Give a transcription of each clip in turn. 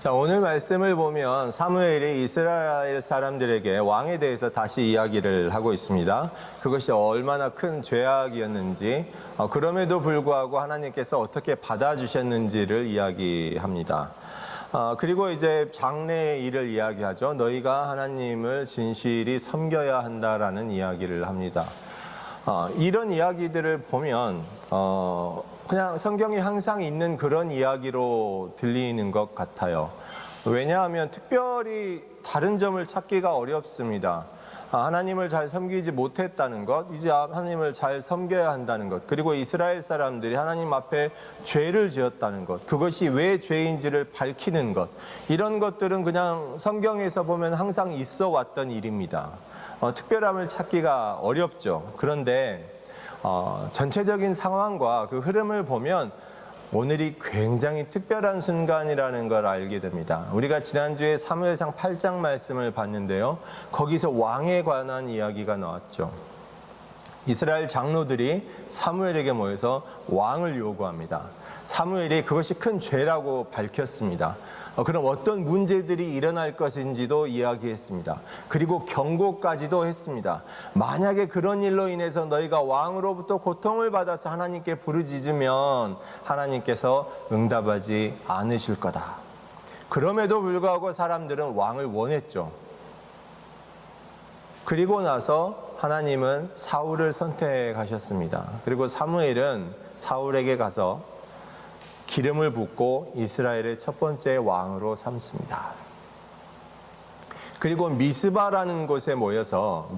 자, 오늘 말씀을 보면 사무엘이 이스라엘 사람들에게 왕에 대해서 다시 이야기를 하고 있습니다. 그것이 얼마나 큰 죄악이었는지, 그럼에도 불구하고 하나님께서 어떻게 받아주셨는지를 이야기합니다. 그리고 이제 장래의 일을 이야기하죠. 너희가 하나님을 진실이 섬겨야 한다라는 이야기를 합니다. 이런 이야기들을 보면 그냥 성경이 항상 있는 그런 이야기로 들리는 것 같아요. 왜냐하면 특별히 다른 점을 찾기가 어렵습니다. 하나님을 잘 섬기지 못했다는 것, 이제 하나님을 잘 섬겨야 한다는 것, 그리고 이스라엘 사람들이 하나님 앞에 죄를 지었다는 것, 그것이 왜 죄인지를 밝히는 것, 이런 것들은 그냥 성경에서 보면 항상 있어 왔던 일입니다. 특별함을 찾기가 어렵죠. 그런데 전체적인 상황과 그 흐름을 보면 오늘이 굉장히 특별한 순간이라는 걸 알게 됩니다. 우리가 지난주에 사무엘상 8장 말씀을 봤는데요. 거기서 왕에 관한 이야기가 나왔죠. 이스라엘 장로들이 사무엘에게 모여서 왕을 요구합니다. 사무엘이 그것이 큰 죄라고 밝혔습니다. 그럼 어떤 문제들이 일어날 것인지도 이야기했습니다. 그리고 경고까지도 했습니다. 만약에 그런 일로 인해서 너희가 왕으로부터 고통을 받아서 하나님께 부르짖으면 하나님께서 응답하지 않으실 거다. 그럼에도 불구하고 사람들은 왕을 원했죠. 그리고 나서 하나님은 사울을 선택하셨습니다. 그리고 사무엘은 사울에게 가서 기름을 붓고 이스라엘의 첫 번째 왕으로 삼습니다. 그리고 미스바라는 곳에 모여서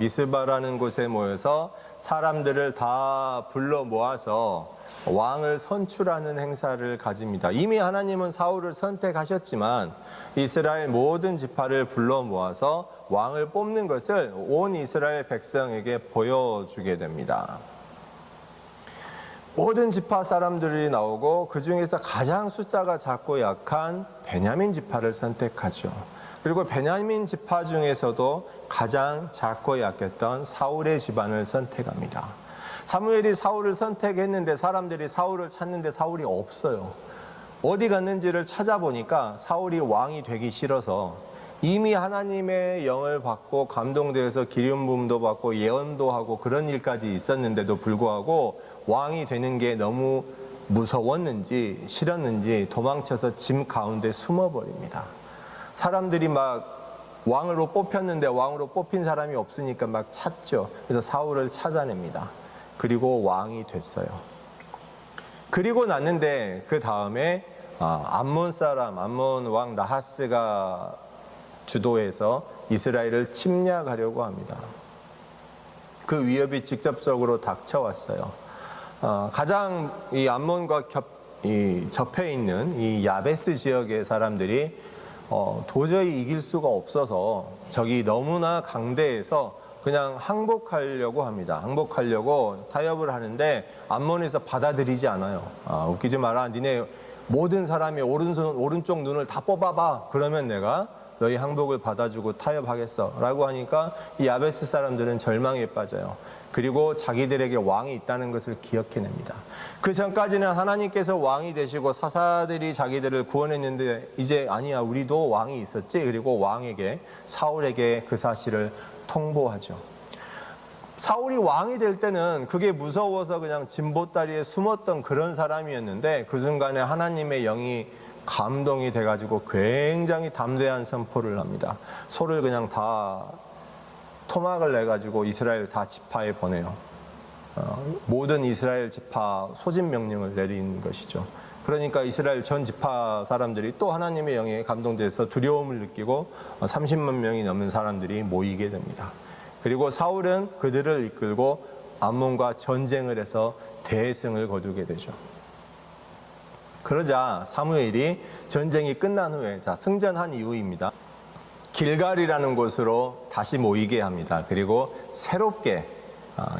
사람들을 다 불러 모아서 왕을 선출하는 행사를 가집니다. 이미 하나님은 사울을 선택하셨지만 이스라엘 모든 지파를 불러 모아서 왕을 뽑는 것을 온 이스라엘 백성에게 보여주게 됩니다. 모든 지파 사람들이 나오고 그 중에서 가장 숫자가 작고 약한 베냐민 지파를 선택하죠. 그리고 베냐민 지파 중에서도 가장 작고 약했던 사울의 집안을 선택합니다. 사무엘이 사울을 선택했는데 사람들이 사울을 찾는데 사울이 없어요. 어디 갔는지를 찾아보니까 사울이 왕이 되기 싫어서 이미 하나님의 영을 받고 감동되어서 기름 부음도 받고 예언도 하고 그런 일까지 있었는데도 불구하고 왕이 되는 게 너무 무서웠는지 싫었는지 도망쳐서 짐 가운데 숨어버립니다. 사람들이 막 왕으로 뽑혔는데 왕으로 뽑힌 사람이 없으니까 막 찾죠. 그래서 사울을 찾아냅니다. 그리고 왕이 됐어요. 그리고 났는데 그 다음에 암몬 왕 나하스가 주도해서 이스라엘을 침략하려고 합니다. 그 위협이 직접적으로 닥쳐왔어요. 가장 이 암몬과 접해 있는 이 야베스 지역의 사람들이 도저히 이길 수가 없어서 적이 너무나 강대해서 그냥 항복하려고 합니다. 항복하려고 타협을 하는데 암몬에서 받아들이지 않아요. 웃기지 마라. 니네 모든 사람이 오른쪽 눈을 다 뽑아봐. 그러면 내가 너희 항복을 받아주고 타협하겠어 라고 하니까 이 야베스 사람들은 절망에 빠져요. 그리고 자기들에게 왕이 있다는 것을 기억해냅니다. 그 전까지는 하나님께서 왕이 되시고 사사들이 자기들을 구원했는데 이제 아니야, 우리도 왕이 있었지. 그리고 사울에게 그 사실을 통보하죠. 사울이 왕이 될 때는 그게 무서워서 그냥 진보다리에 숨었던 그런 사람이었는데 그 순간에 하나님의 영이 감동이 돼가지고 굉장히 담대한 선포를 합니다. 소를 그냥 다 토막을 내가지고 이스라엘 다 지파에 보내요. 모든 이스라엘 지파 소집 명령을 내린 것이죠. 그러니까 이스라엘 전 지파 사람들이 또 하나님의 영에 감동돼서 두려움을 느끼고 30만 명이 넘는 사람들이 모이게 됩니다. 그리고 사울은 그들을 이끌고 암몬과 전쟁을 해서 대승을 거두게 되죠. 그러자 사무엘이 전쟁이 끝난 후에 승전한 이후입니다. 길갈이라는 곳으로 다시 모이게 합니다. 그리고 새롭게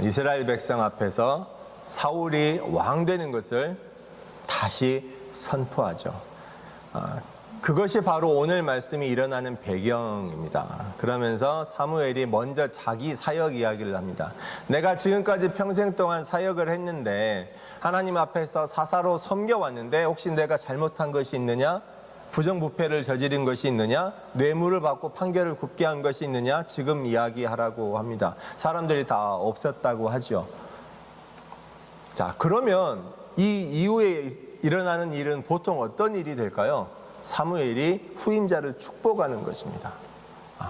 이스라엘 백성 앞에서 사울이 왕 되는 것을 다시 선포하죠. 그것이 바로 오늘 말씀이 일어나는 배경입니다. 그러면서 사무엘이 먼저 자기 사역 이야기를 합니다. 내가 지금까지 평생 동안 사역을 했는데 하나님 앞에서 사사로 섬겨왔는데 혹시 내가 잘못한 것이 있느냐? 부정부패를 저지른 것이 있느냐? 뇌물을 받고 판결을 굽게 한 것이 있느냐? 지금 이야기하라고 합니다. 사람들이 다 없었다고 하죠. 자, 그러면 이 이후에 일어나는 일은 보통 어떤 일이 될까요? 사무엘이 후임자를 축복하는 것입니다.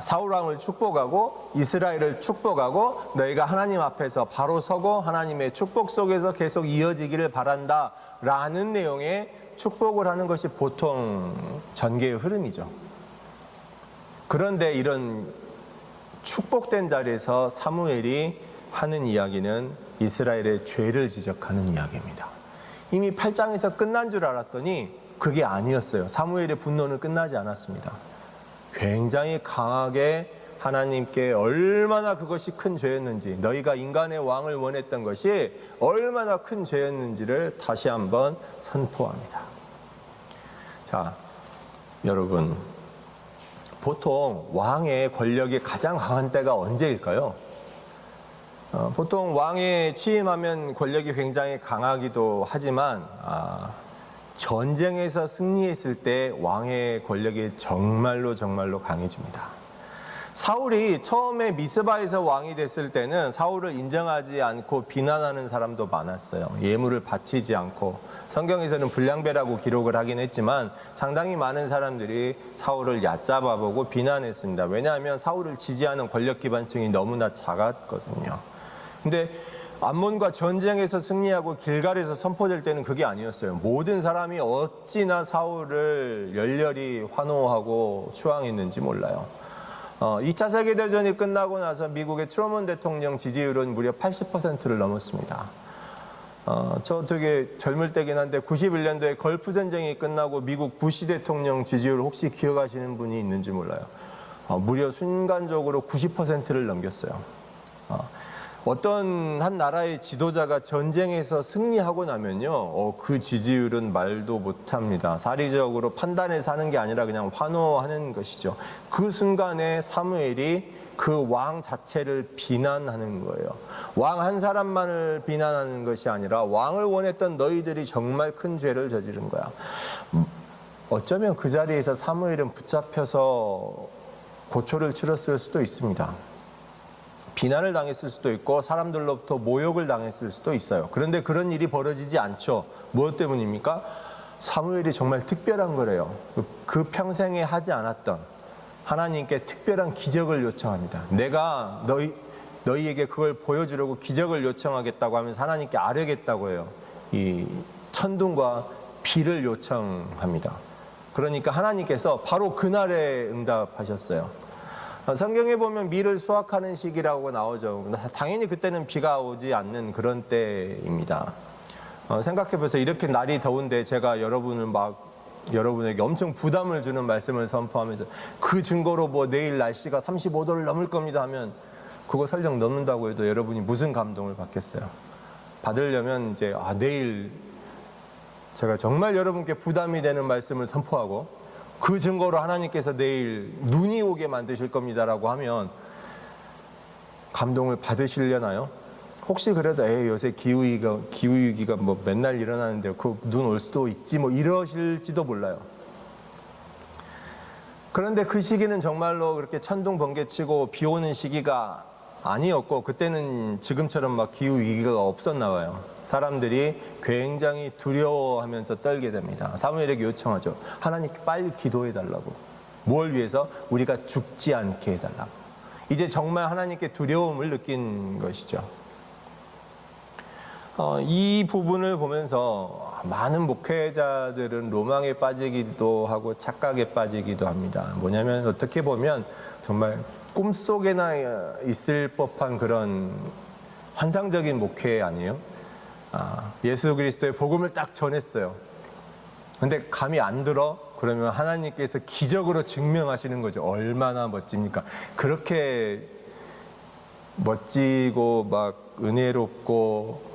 사울 왕을 축복하고 이스라엘을 축복하고 너희가 하나님 앞에서 바로 서고 하나님의 축복 속에서 계속 이어지기를 바란다 라는 내용의 축복을 하는 것이 보통 전개의 흐름이죠. 그런데 이런 축복된 자리에서 사무엘이 하는 이야기는 이스라엘의 죄를 지적하는 이야기입니다. 이미 8장에서 끝난 줄 알았더니 그게 아니었어요. 사무엘의 분노는 끝나지 않았습니다. 굉장히 강하게 하나님께 얼마나 그것이 큰 죄였는지, 너희가 인간의 왕을 원했던 것이 얼마나 큰 죄였는지를 다시 한번 선포합니다. 자, 여러분, 보통 왕의 권력이 가장 강한 때가 언제일까요? 보통 왕에 취임하면 권력이 굉장히 강하기도 하지만 전쟁에서 승리했을 때 왕의 권력이 정말로 강해집니다. 사울이 처음에 미스바에서 왕이 됐을 때는 사울을 인정하지 않고 비난하는 사람도 많았어요. 예물을 바치지 않고, 성경에서는 불량배라고 기록을 하긴 했지만 상당히 많은 사람들이 사울을 얕잡아보고 비난했습니다. 왜냐하면 사울을 지지하는 권력 기반층이 너무나 작았거든요. 근데 암몬과 전쟁에서 승리하고 길갈에서 선포될 때는 그게 아니었어요. 모든 사람이 어찌나 사울을 열렬히 환호하고 추앙했는지 몰라요. 2차 세계대전이 끝나고 나서 미국의 트루먼 대통령 지지율은 무려 80%를 넘었습니다. 저 되게 젊을 때긴 한데 91년도에 걸프 전쟁이 끝나고 미국 부시 대통령 지지율 혹시 기억하시는 분이 있는지 몰라요. 무려 순간적으로 90%를 넘겼어요. 어떤 한 나라의 지도자가 전쟁에서 승리하고 나면요, 그 지지율은 말도 못합니다. 사리적으로 판단해서 하는 게 아니라 그냥 환호하는 것이죠. 그 순간에 사무엘이 그 왕 자체를 비난하는 거예요. 왕 한 사람만을 비난하는 것이 아니라 왕을 원했던 너희들이 정말 큰 죄를 저지른 거야. 어쩌면 그 자리에서 사무엘은 붙잡혀서 고초를 치렀을 수도 있습니다. 비난을 당했을 수도 있고 사람들로부터 모욕을 당했을 수도 있어요. 그런데 그런 일이 벌어지지 않죠. 무엇 때문입니까? 사무엘이 정말 특별한 거래요. 그 평생에 하지 않았던 하나님께 특별한 기적을 요청합니다. 내가 너희에게 그걸 보여주려고 기적을 요청하겠다고 하면서 하나님께 아뢰겠다고 해요. 이 천둥과 비를 요청합니다. 그러니까 하나님께서 바로 그날에 응답하셨어요. 성경에 보면 밀을 수확하는 시기라고 나오죠. 당연히 그때는 비가 오지 않는 그런 때입니다. 생각해보세요. 이렇게 날이 더운데 제가 여러분에게 엄청 부담을 주는 말씀을 선포하면서 그 증거로 뭐 내일 날씨가 35도를 넘을 겁니다 하면 그거 설령 넘는다고 해도 여러분이 무슨 감동을 받겠어요? 받으려면 이제 내일 제가 정말 여러분께 부담이 되는 말씀을 선포하고 그 증거로 하나님께서 내일 눈이 오게 만드실 겁니다라고 하면 감동을 받으시려나요? 혹시 그래도 요새 기후위기가 뭐 맨날 일어나는데 그 눈 올 수도 있지 뭐 이러실지도 몰라요. 그런데 그 시기는 정말로 그렇게 천둥 번개치고 비 오는 시기가 아니었고 그때는 지금처럼 막 기후위기가 없었나 봐요. 사람들이 굉장히 두려워하면서 떨게 됩니다. 사무엘에게 요청하죠. 하나님께 빨리 기도해달라고. 뭘 위해서? 우리가 죽지 않게 해달라고. 이제 정말 하나님께 두려움을 느낀 것이죠. 이 부분을 보면서 많은 목회자들은 로망에 빠지기도 하고 착각에 빠지기도 합니다. 뭐냐면 어떻게 보면 정말 꿈속에나 있을 법한 그런 환상적인 목회 아니에요? 예수 그리스도의 복음을 딱 전했어요. 근데 감이 안 들어? 그러면 하나님께서 기적으로 증명하시는 거죠. 얼마나 멋집니까? 그렇게 멋지고 막 은혜롭고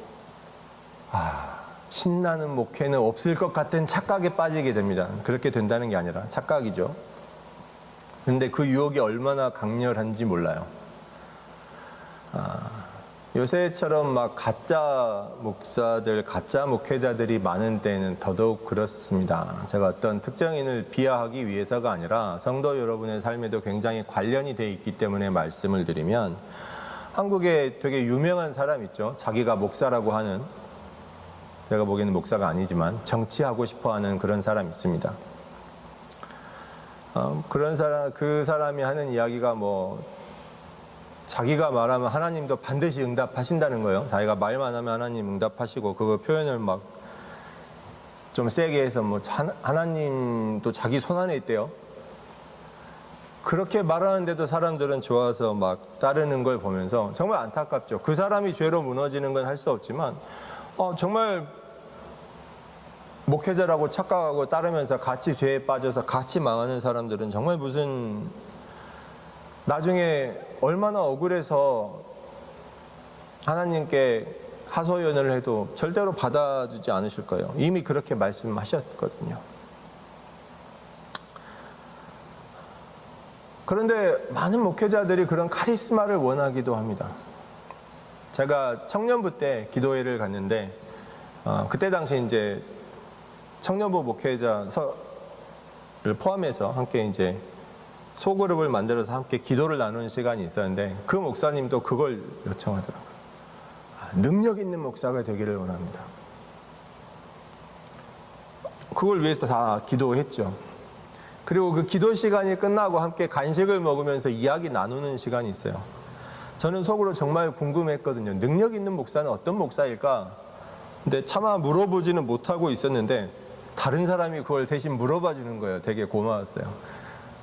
신나는 목회는 없을 것 같은 착각에 빠지게 됩니다. 그렇게 된다는 게 아니라 착각이죠. 근데 그 유혹이 얼마나 강렬한지 몰라요. 요새처럼 막 가짜 목사들, 가짜 목회자들이 많은 때는 더더욱 그렇습니다. 제가 어떤 특정인을 비하하기 위해서가 아니라 성도 여러분의 삶에도 굉장히 관련이 돼 있기 때문에 말씀을 드리면, 한국에 되게 유명한 사람 있죠. 자기가 목사라고 하는, 제가 보기에는 목사가 아니지만 정치하고 싶어하는 그런 사람이 있습니다. 그 사람이 하는 이야기가 자기가 말하면 하나님도 반드시 응답하신다는 거예요. 자기가 말만 하면 하나님 응답하시고, 그거 표현을 막 좀 세게 해서 하나님도 자기 손 안에 있대요. 그렇게 말하는데도 사람들은 좋아서 막 따르는 걸 보면서 정말 안타깝죠. 그 사람이 죄로 무너지는 건 할 수 없지만, 정말 목회자라고 착각하고 따르면서 같이 죄에 빠져서 같이 망하는 사람들은 정말 무슨, 나중에 얼마나 억울해서 하나님께 하소연을 해도 절대로 받아주지 않으실 거예요. 이미 그렇게 말씀하셨거든요. 그런데 많은 목회자들이 그런 카리스마를 원하기도 합니다. 제가 청년부 때 기도회를 갔는데, 그때 당시 이제 청년부 목회자를 포함해서 함께 이제 소그룹을 만들어서 함께 기도를 나누는 시간이 있었는데, 그 목사님도 그걸 요청하더라고요. 능력 있는 목사가 되기를 원합니다. 그걸 위해서 다 기도했죠. 그리고 그 기도 시간이 끝나고 함께 간식을 먹으면서 이야기 나누는 시간이 있어요. 저는 속으로 정말 궁금했거든요. 능력 있는 목사는 어떤 목사일까? 근데 차마 물어보지는 못하고 있었는데 다른 사람이 그걸 대신 물어봐 주는 거예요. 되게 고마웠어요.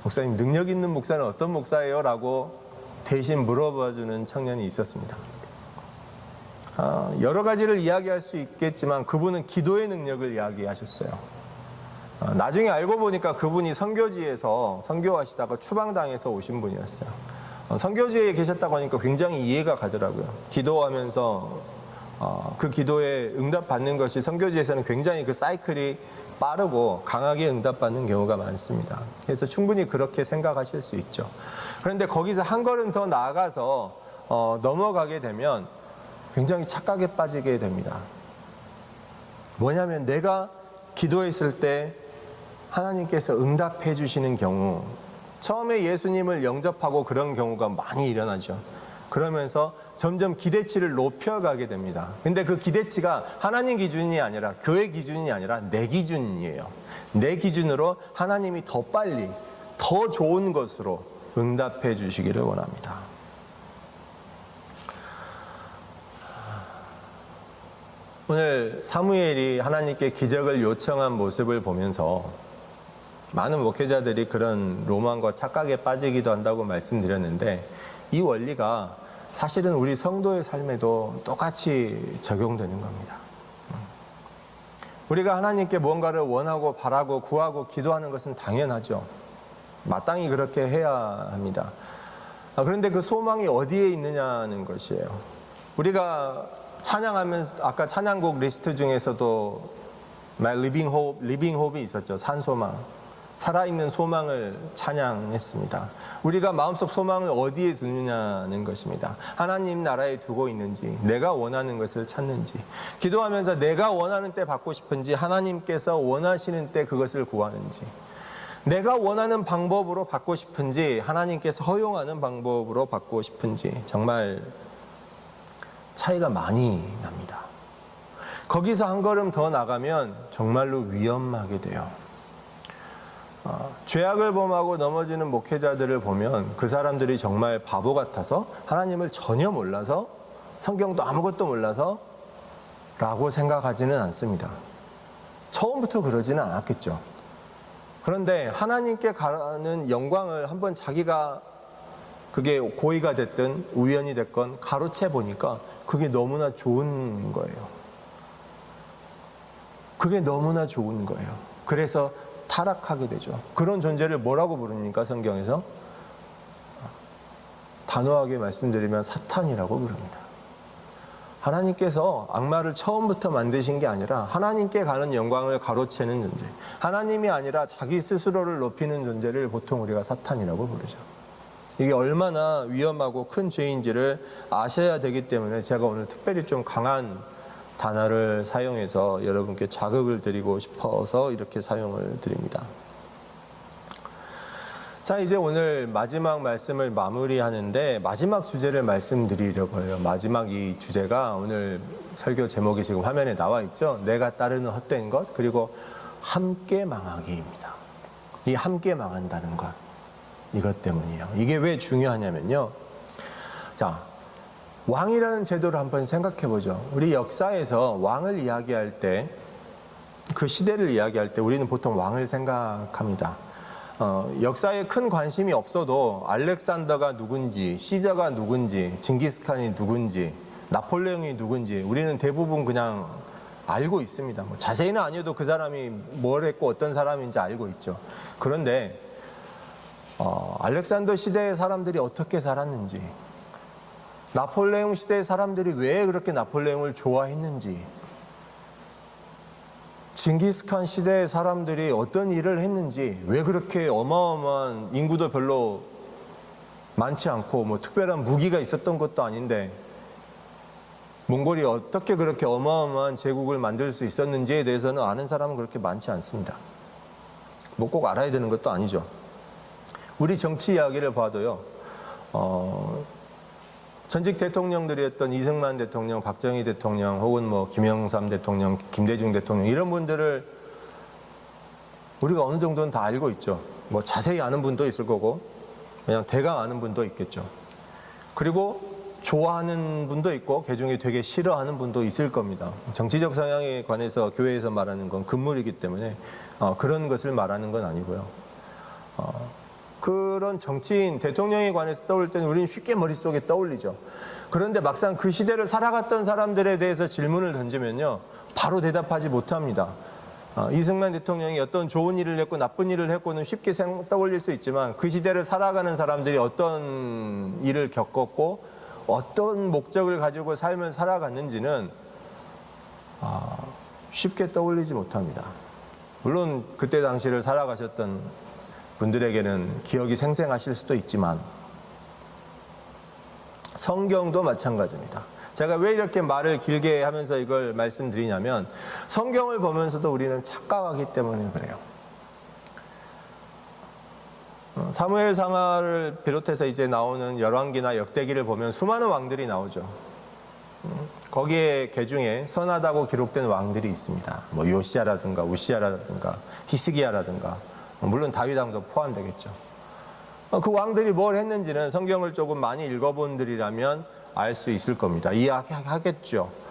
목사님, 능력 있는 목사는 어떤 목사예요? 라고 대신 물어봐 주는 청년이 있었습니다. 여러 가지를 이야기할 수 있겠지만 그분은 기도의 능력을 이야기하셨어요. 나중에 알고 보니까 그분이 선교지에서 선교하시다가 추방당해서 오신 분이었어요. 선교지에 계셨다고 하니까 굉장히 이해가 가더라고요. 기도하면서 그 기도에 응답받는 것이 선교지에서는 굉장히 그 사이클이 빠르고 강하게 응답받는 경우가 많습니다. 그래서 충분히 그렇게 생각하실 수 있죠. 그런데 거기서 한 걸음 더 나아가서 넘어가게 되면 굉장히 착각에 빠지게 됩니다. 뭐냐면 내가 기도했을 때 하나님께서 응답해 주시는 경우, 처음에 예수님을 영접하고 그런 경우가 많이 일어나죠. 그러면서 점점 기대치를 높여가게 됩니다. 근데 그 기대치가 하나님 기준이 아니라, 교회 기준이 아니라 내 기준이에요. 내 기준으로 하나님이 더 빨리, 더 좋은 것으로 응답해 주시기를 원합니다. 오늘 사무엘이 하나님께 기적을 요청한 모습을 보면서 많은 목회자들이 그런 로망과 착각에 빠지기도 한다고 말씀드렸는데, 이 원리가 사실은 우리 성도의 삶에도 똑같이 적용되는 겁니다. 우리가 하나님께 무언가를 원하고 바라고 구하고 기도하는 것은 당연하죠. 마땅히 그렇게 해야 합니다. 그런데 그 소망이 어디에 있느냐는 것이에요. 우리가 찬양하면서 아까 찬양곡 리스트 중에서도 My Living Hope이 있었죠. 산소망, 살아있는 소망을 찬양했습니다. 우리가 마음속 소망을 어디에 두느냐는 것입니다. 하나님 나라에 두고 있는지, 내가 원하는 것을 찾는지, 기도하면서 내가 원하는 때 받고 싶은지, 하나님께서 원하시는 때 그것을 구하는지, 내가 원하는 방법으로 받고 싶은지, 하나님께서 허용하는 방법으로 받고 싶은지, 정말 차이가 많이 납니다. 거기서 한 걸음 더 나가면 정말로 위험하게 돼요. 죄악을 범하고 넘어지는 목회자들을 보면 그 사람들이 정말 바보 같아서, 하나님을 전혀 몰라서, 성경도 아무것도 몰라서 라고 생각하지는 않습니다. 처음부터 그러지는 않았겠죠. 그런데 하나님께 가는 영광을 한번 자기가, 그게 고의가 됐든 우연이 됐건 가로채 보니까 그게 너무나 좋은 거예요. 그게 너무나 좋은 거예요. 그래서 타락하게 되죠. 그런 존재를 뭐라고 부릅니까? 성경에서 단호하게 말씀드리면 사탄이라고 부릅니다. 하나님께서 악마를 처음부터 만드신 게 아니라 하나님께 가는 영광을 가로채는 존재, 하나님이 아니라 자기 스스로를 높이는 존재를 보통 우리가 사탄이라고 부르죠. 이게 얼마나 위험하고 큰 죄인지를 아셔야 되기 때문에 제가 오늘 특별히 좀 강한 단어를 사용해서 여러분께 자극을 드리고 싶어서 이렇게 사용을 드립니다. 자, 이제 오늘 마지막 말씀을 마무리하는데 마지막 주제를 말씀드리려고 해요. 마지막 이 주제가 오늘 설교 제목이 지금 화면에 나와 있죠. 내가 따르는 헛된 것, 그리고 함께 망하기입니다. 이 함께 망한다는 것, 이것 때문이에요. 이게 왜 중요하냐면요. 자, 왕이라는 제도를 한번 생각해 보죠. 우리 역사에서 왕을 이야기할 때, 그 시대를 이야기할 때 우리는 보통 왕을 생각합니다. 역사에 큰 관심이 없어도 알렉산더가 누군지, 시저가 누군지, 징기스칸이 누군지, 나폴레옹이 누군지 우리는 대부분 그냥 알고 있습니다. 뭐 자세히는 아니어도 그 사람이 뭘 했고 어떤 사람인지 알고 있죠. 그런데 알렉산더 시대의 사람들이 어떻게 살았는지, 나폴레옹 시대의 사람들이 왜 그렇게 나폴레옹을 좋아했는지, 징기스칸 시대의 사람들이 어떤 일을 했는지, 왜 그렇게 어마어마한 인구도 별로 많지 않고 뭐 특별한 무기가 있었던 것도 아닌데 몽골이 어떻게 그렇게 어마어마한 제국을 만들 수 있었는지에 대해서는 아는 사람은 그렇게 많지 않습니다. 뭐 꼭 알아야 되는 것도 아니죠. 우리 정치 이야기를 봐도요, 전직 대통령들이었던 이승만 대통령, 박정희 대통령, 혹은 뭐 김영삼 대통령, 김대중 대통령, 이런 분들을 우리가 어느 정도는 다 알고 있죠. 뭐 자세히 아는 분도 있을 거고 그냥 대강 아는 분도 있겠죠. 그리고 좋아하는 분도 있고 그중에 되게 싫어하는 분도 있을 겁니다. 정치적 성향에 관해서 교회에서 말하는 건 금물이기 때문에 그런 것을 말하는 건 아니고요. 그런 정치인, 대통령에 관해서 떠올 때는 우리는 쉽게 머릿속에 떠올리죠. 그런데 막상 그 시대를 살아갔던 사람들에 대해서 질문을 던지면요, 바로 대답하지 못합니다. 이승만 대통령이 어떤 좋은 일을 했고 나쁜 일을 했고는 쉽게 떠올릴 수 있지만 그 시대를 살아가는 사람들이 어떤 일을 겪었고 어떤 목적을 가지고 삶을 살아갔는지는 쉽게 떠올리지 못합니다. 물론 그때 당시를 살아가셨던 분들에게는 기억이 생생하실 수도 있지만 성경도 마찬가지입니다. 제가 왜 이렇게 말을 길게 하면서 이걸 말씀드리냐면 성경을 보면서도 우리는 착각하기 때문에 그래요. 사무엘상하를 비롯해서 이제 나오는 열왕기나 역대기를 보면 수많은 왕들이 나오죠. 거기에 개중에 선하다고 기록된 왕들이 있습니다. 뭐 요시야라든가 우시야라든가 히스기야라든가, 물론 다윗 왕도 포함되겠죠. 그 왕들이 뭘 했는지는 성경을 조금 많이 읽어본 분들이라면 알 수 있을 겁니다. 이해하겠죠.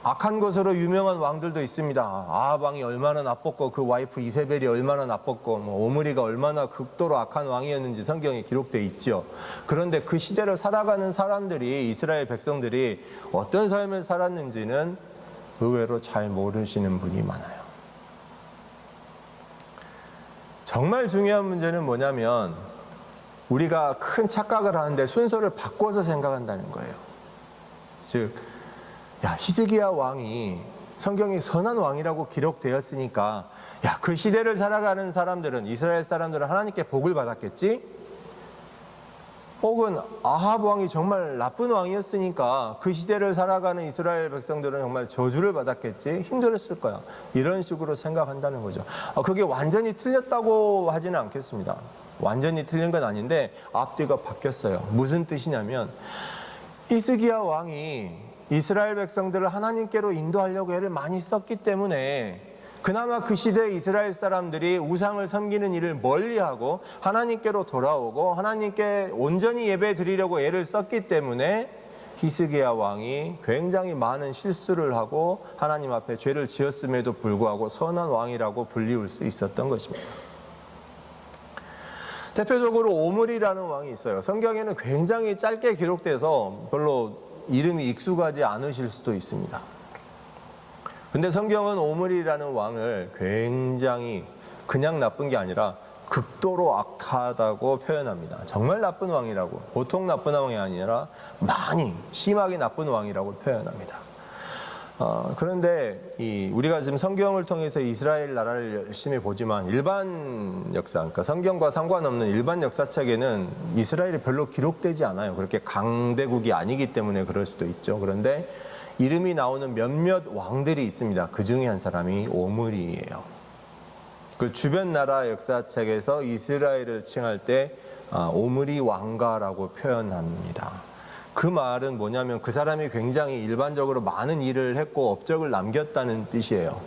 악한 것으로 유명한 왕들도 있습니다. 아합 왕이 얼마나 나빴고 그 와이프 이세벨이 얼마나 나빴고 뭐 오므리가 얼마나 극도로 악한 왕이었는지 성경에 기록되어 있죠. 그런데 그 시대를 살아가는 사람들이, 이스라엘 백성들이 어떤 삶을 살았는지는 의외로 잘 모르시는 분이 많아요. 정말 중요한 문제는 뭐냐면 우리가 큰 착각을 하는데 순서를 바꿔서 생각한다는 거예요. 즉, 히스기야 왕이 성경에 선한 왕이라고 기록되었으니까 그 시대를 살아가는 사람들은, 이스라엘 사람들은 하나님께 복을 받았겠지? 혹은 아합 왕이 정말 나쁜 왕이었으니까 그 시대를 살아가는 이스라엘 백성들은 정말 저주를 받았겠지? 힘들었을 거야. 이런 식으로 생각한다는 거죠. 그게 완전히 틀렸다고 하지는 않겠습니다. 완전히 틀린 건 아닌데 앞뒤가 바뀌었어요. 무슨 뜻이냐면 히스기야 왕이 이스라엘 백성들을 하나님께로 인도하려고 애를 많이 썼기 때문에 그나마 그 시대의 이스라엘 사람들이 우상을 섬기는 일을 멀리하고 하나님께로 돌아오고 하나님께 온전히 예배 드리려고 애를 썼기 때문에 히스기야 왕이 굉장히 많은 실수를 하고 하나님 앞에 죄를 지었음에도 불구하고 선한 왕이라고 불리울 수 있었던 것입니다. 대표적으로 오므리라는 왕이 있어요. 성경에는 굉장히 짧게 기록돼서 별로 이름이 익숙하지 않으실 수도 있습니다. 근데 성경은 오므리라는 왕을 굉장히 그냥 나쁜 게 아니라 극도로 악하다고 표현합니다. 정말 나쁜 왕이라고, 보통 나쁜 왕이 아니라 많이 심하게 나쁜 왕이라고 표현합니다. 그런데 우리가 지금 성경을 통해서 이스라엘 나라를 열심히 보지만 일반 역사, 그러니까 성경과 상관없는 일반 역사책에는 이스라엘이 별로 기록되지 않아요. 그렇게 강대국이 아니기 때문에 그럴 수도 있죠. 그런데 이름이 나오는 몇몇 왕들이 있습니다. 그 중에 한 사람이 오므리예요. 그 주변 나라 역사책에서 이스라엘을 칭할 때 오므리 왕가라고 표현합니다. 그 말은 뭐냐면 그 사람이 굉장히 일반적으로 많은 일을 했고 업적을 남겼다는 뜻이에요.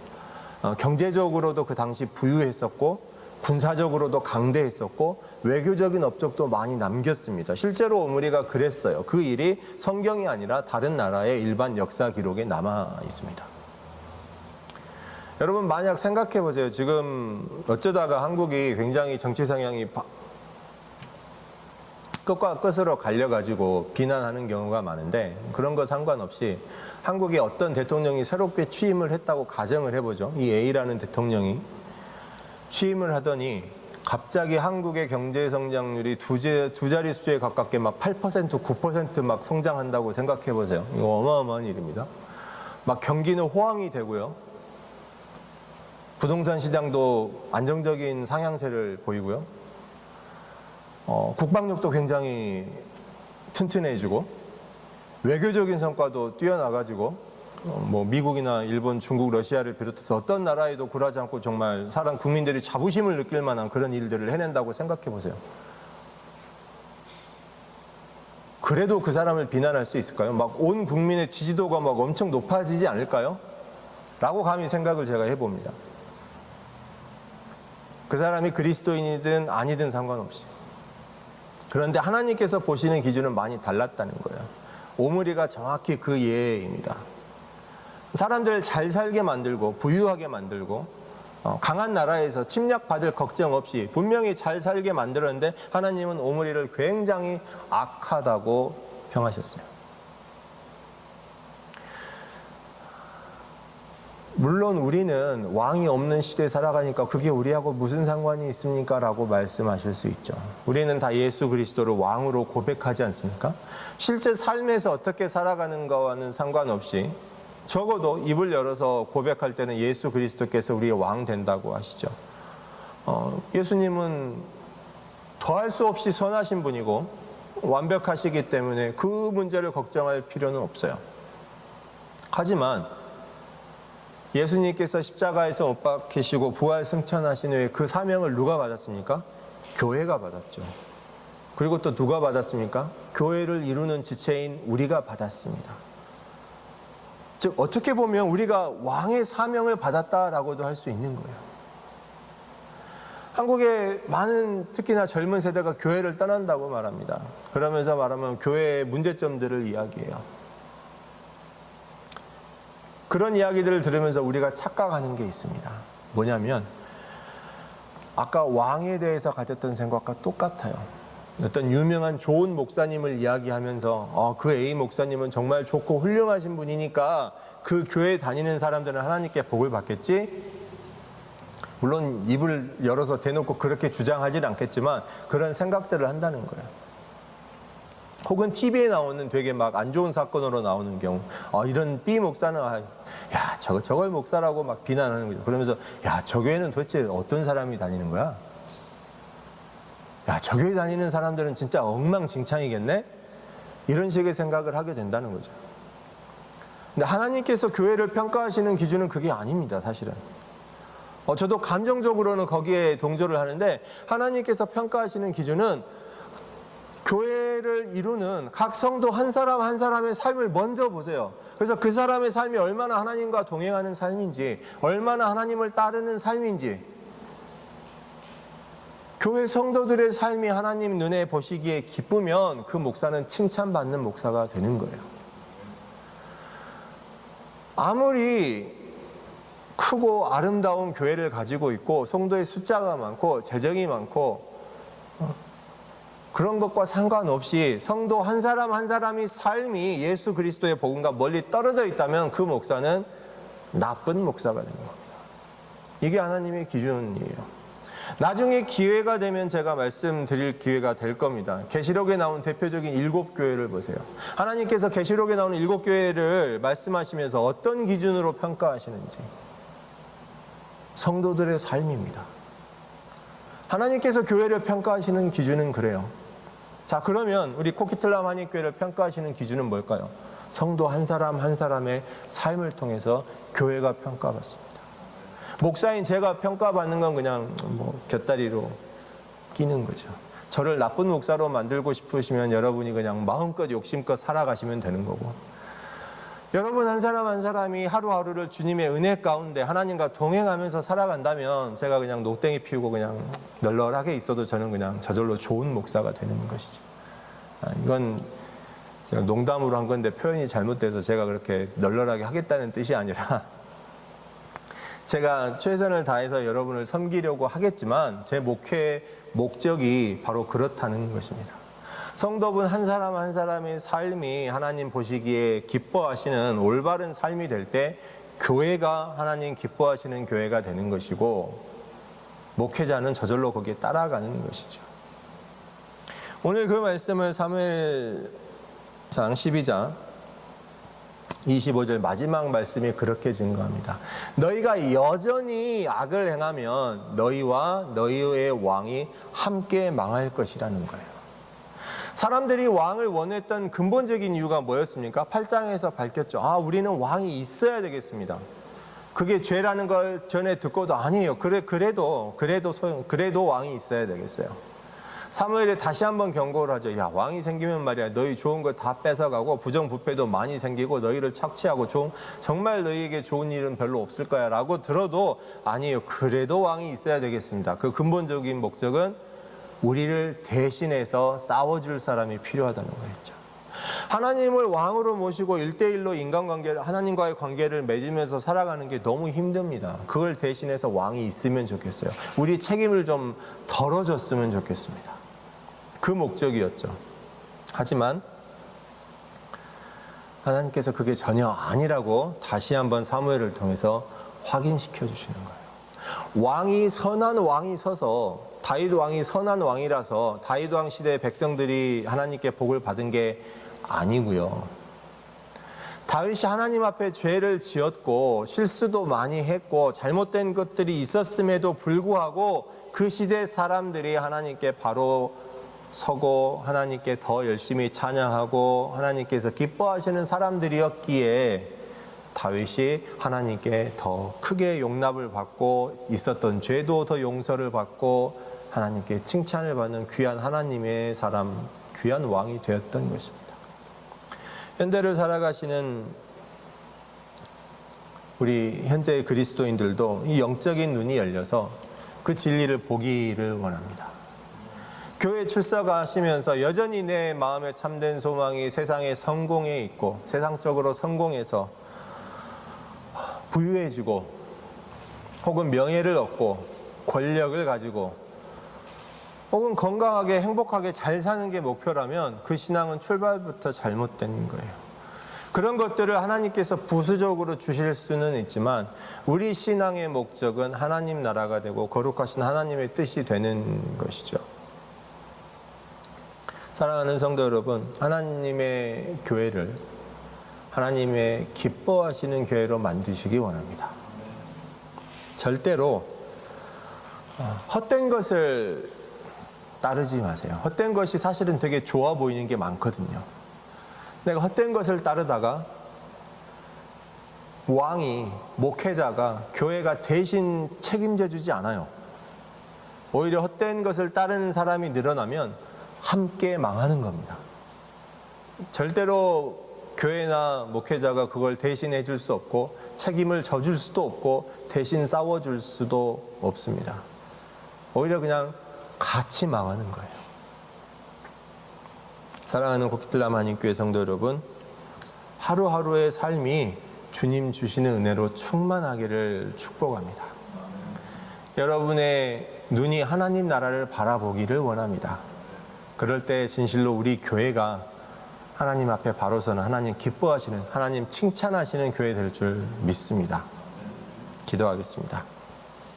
경제적으로도 그 당시 부유했었고 군사적으로도 강대했었고 외교적인 업적도 많이 남겼습니다. 실제로 오므리가 그랬어요. 그 일이 성경이 아니라 다른 나라의 일반 역사 기록에 남아 있습니다. 여러분 만약 생각해 보세요. 지금 어쩌다가 한국이 굉장히 정치 성향이 끝과 끝으로 갈려가지고 비난하는 경우가 많은데 그런 거 상관없이 한국에 어떤 대통령이 새롭게 취임을 했다고 가정을 해보죠. 이 A라는 대통령이 취임을 하더니 갑자기 한국의 경제 성장률이 두 자릿수에 가깝게 막 8%, 9% 막 성장한다고 생각해 보세요. 이거 어마어마한 일입니다. 막 경기는 호황이 되고요. 부동산 시장도 안정적인 상향세를 보이고요. 국방력도 굉장히 튼튼해지고 외교적인 성과도 뛰어나가지고 뭐 미국이나 일본, 중국, 러시아를 비롯해서 어떤 나라에도 굴하지 않고 정말 사람 국민들이 자부심을 느낄 만한 그런 일들을 해낸다고 생각해 보세요. 그래도 그 사람을 비난할 수 있을까요? 막 온 국민의 지지도가 막 엄청 높아지지 않을까요? 라고 감히 생각을 제가 해봅니다. 그 사람이 그리스도인이든 아니든 상관없이. 그런데 하나님께서 보시는 기준은 많이 달랐다는 거예요. 오므리가 정확히 그 예입니다. 사람들을 잘 살게 만들고 부유하게 만들고 강한 나라에서 침략받을 걱정 없이 분명히 잘 살게 만들었는데 하나님은 오므리를 굉장히 악하다고 평하셨어요. 물론 우리는 왕이 없는 시대에 살아가니까 그게 우리하고 무슨 상관이 있습니까? 라고 말씀하실 수 있죠. 우리는 다 예수 그리스도를 왕으로 고백하지 않습니까? 실제 삶에서 어떻게 살아가는 거와는 상관없이 적어도 입을 열어서 고백할 때는 예수 그리스도께서 우리의 왕 된다고 하시죠. 예수님은 더할 수 없이 선하신 분이고 완벽하시기 때문에 그 문제를 걱정할 필요는 없어요. 하지만 예수님께서 십자가에서 못 박히시고 부활 승천하신 후에 그 사명을 누가 받았습니까? 교회가 받았죠. 그리고 또 누가 받았습니까? 교회를 이루는 지체인 우리가 받았습니다. 즉 어떻게 보면 우리가 왕의 사명을 받았다라고도 할 수 있는 거예요. 한국의 많은 특히나 젊은 세대가 교회를 떠난다고 말합니다. 그러면서 말하면 교회의 문제점들을 이야기해요. 그런 이야기들을 들으면서 우리가 착각하는 게 있습니다. 뭐냐면 아까 왕에 대해서 가졌던 생각과 똑같아요. 어떤 유명한 좋은 목사님을 이야기하면서 그 A 목사님은 정말 좋고 훌륭하신 분이니까 그 교회 다니는 사람들은 하나님께 복을 받겠지? 물론 입을 열어서 대놓고 그렇게 주장하지는 않겠지만 그런 생각들을 한다는 거예요. 혹은 TV에 나오는 되게 막 안 좋은 사건으로 나오는 경우 이런 B 목사는 야 저걸 목사라고 막 비난하는 거죠. 그러면서 야 저 교회는 도대체 어떤 사람이 다니는 거야? 야 저 교회 다니는 사람들은 진짜 엉망진창이겠네? 이런 식의 생각을 하게 된다는 거죠. 근데 하나님께서 교회를 평가하시는 기준은 그게 아닙니다. 사실은 저도 감정적으로는 거기에 동조를 하는데 하나님께서 평가하시는 기준은 교회를 이루는 각 성도 한 사람 한 사람의 삶을 먼저 보세요. 그래서 그 사람의 삶이 얼마나 하나님과 동행하는 삶인지, 얼마나 하나님을 따르는 삶인지, 교회 성도들의 삶이 하나님 눈에 보시기에 기쁘면 그 목사는 칭찬받는 목사가 되는 거예요. 아무리 크고 아름다운 교회를 가지고 있고 성도의 숫자가 많고 재정이 많고 그런 것과 상관없이 성도 한 사람 한 사람이 삶이 예수 그리스도의 복음과 멀리 떨어져 있다면 그 목사는 나쁜 목사가 되는 겁니다. 이게 하나님의 기준이에요. 나중에 기회가 되면 제가 말씀드릴 기회가 될 겁니다. 계시록에 나온 대표적인 7교회를 보세요. 하나님께서 계시록에 나오는 7교회를 말씀하시면서 어떤 기준으로 평가하시는지. 성도들의 삶입니다. 하나님께서 교회를 평가하시는 기준은 그래요. 자, 그러면 우리 코키틀람 한인교회를 평가하시는 기준은 뭘까요? 성도 한 사람 한 사람의 삶을 통해서 교회가 평가받습니다. 목사인 제가 평가받는 건 그냥 곁다리로 끼는 거죠. 저를 나쁜 목사로 만들고 싶으시면 여러분이 그냥 마음껏 욕심껏 살아가시면 되는 거고, 여러분 한 사람 한 사람이 하루하루를 주님의 은혜 가운데 하나님과 동행하면서 살아간다면 제가 그냥 녹땡이 피우고 그냥 널널하게 있어도 저는 그냥 저절로 좋은 목사가 되는 것이죠. 이건 제가 농담으로 한 건데 표현이 잘못돼서 제가 그렇게 널널하게 하겠다는 뜻이 아니라 제가 최선을 다해서 여러분을 섬기려고 하겠지만 제 목회의 목적이 바로 그렇다는 것입니다. 성도분 한 사람 한 사람의 삶이 하나님 보시기에 기뻐하시는 올바른 삶이 될 때 교회가 하나님 기뻐하시는 교회가 되는 것이고, 목회자는 저절로 거기에 따라가는 것이죠. 오늘 그 말씀을 사무엘상 12장 25절 마지막 말씀이 그렇게 증거합니다. 너희가 여전히 악을 행하면 너희와 너희의 왕이 함께 망할 것이라는 거예요. 사람들이 왕을 원했던 근본적인 이유가 뭐였습니까? 8장에서 밝혔죠. 우리는 왕이 있어야 되겠습니다. 그게 죄라는 걸 전에 듣고도 아니에요. 그래도 왕이 있어야 되겠어요. 사무엘이 다시 한번 경고를 하죠. 야, 왕이 생기면 말이야, 너희 좋은 거 다 뺏어가고 부정부패도 많이 생기고 너희를 착취하고 정말 너희에게 좋은 일은 별로 없을 거야 라고 들어도 아니에요. 그래도 왕이 있어야 되겠습니다. 그 근본적인 목적은 우리를 대신해서 싸워줄 사람이 필요하다는 거였죠. 하나님을 왕으로 모시고 1대1로 인간관계를, 하나님과의 관계를 맺으면서 살아가는 게 너무 힘듭니다. 그걸 대신해서 왕이 있으면 좋겠어요. 우리 책임을 좀 덜어줬으면 좋겠습니다. 그 목적이었죠. 하지만 하나님께서 그게 전혀 아니라고 다시 한번 사무엘을 통해서 확인시켜 주시는 거예요. 왕이 선한 왕이 서서, 다윗 왕이 선한 왕이라서 다윗 왕 시대의 백성들이 하나님께 복을 받은 게 아니고요. 다윗이 하나님 앞에 죄를 지었고 실수도 많이 했고 잘못된 것들이 있었음에도 불구하고 그 시대 사람들이 하나님께 바로 서고 하나님께 더 열심히 찬양하고 하나님께서 기뻐하시는 사람들이었기에 다윗이 하나님께 더 크게 용납을 받고 있었던 죄도 더 용서를 받고 하나님께 칭찬을 받는 귀한 하나님의 사람, 귀한 왕이 되었던 것입니다. 현대를 살아가시는 우리 현재의 그리스도인들도 이 영적인 눈이 열려서 그 진리를 보기를 원합니다. 교회 출석하시면서 여전히 내 마음에 참된 소망이 세상의 성공에 있고 세상적으로 성공해서 부유해지고 혹은 명예를 얻고 권력을 가지고 혹은 건강하게 행복하게 잘 사는 게 목표라면 그 신앙은 출발부터 잘못된 거예요. 그런 것들을 하나님께서 부수적으로 주실 수는 있지만 우리 신앙의 목적은 하나님 나라가 되고 거룩하신 하나님의 뜻이 되는 것이죠. 사랑하는 성도 여러분, 하나님의 교회를 하나님의 기뻐하시는 교회로 만드시기 원합니다. 절대로 헛된 것을 따르지 마세요. 헛된 것이 사실은 되게 좋아 보이는 게 많거든요. 내가 헛된 것을 따르다가 왕이, 목회자가, 교회가 대신 책임져 주지 않아요. 오히려 헛된 것을 따르는 사람이 늘어나면 함께 망하는 겁니다. 절대로 교회나 목회자가 그걸 대신해 줄 수 없고 책임을 져줄 수도 없고 대신 싸워줄 수도 없습니다. 오히려 그냥 같이 망하는 거예요. 사랑하는 코키틀람 한인교회 성도 여러분, 하루하루의 삶이 주님 주시는 은혜로 충만하기를 축복합니다. 여러분의 눈이 하나님 나라를 바라보기를 원합니다. 그럴 때 진실로 우리 교회가 하나님 앞에 바로 서는, 하나님 기뻐하시는, 하나님 칭찬하시는 교회 될 줄 믿습니다. 기도하겠습니다.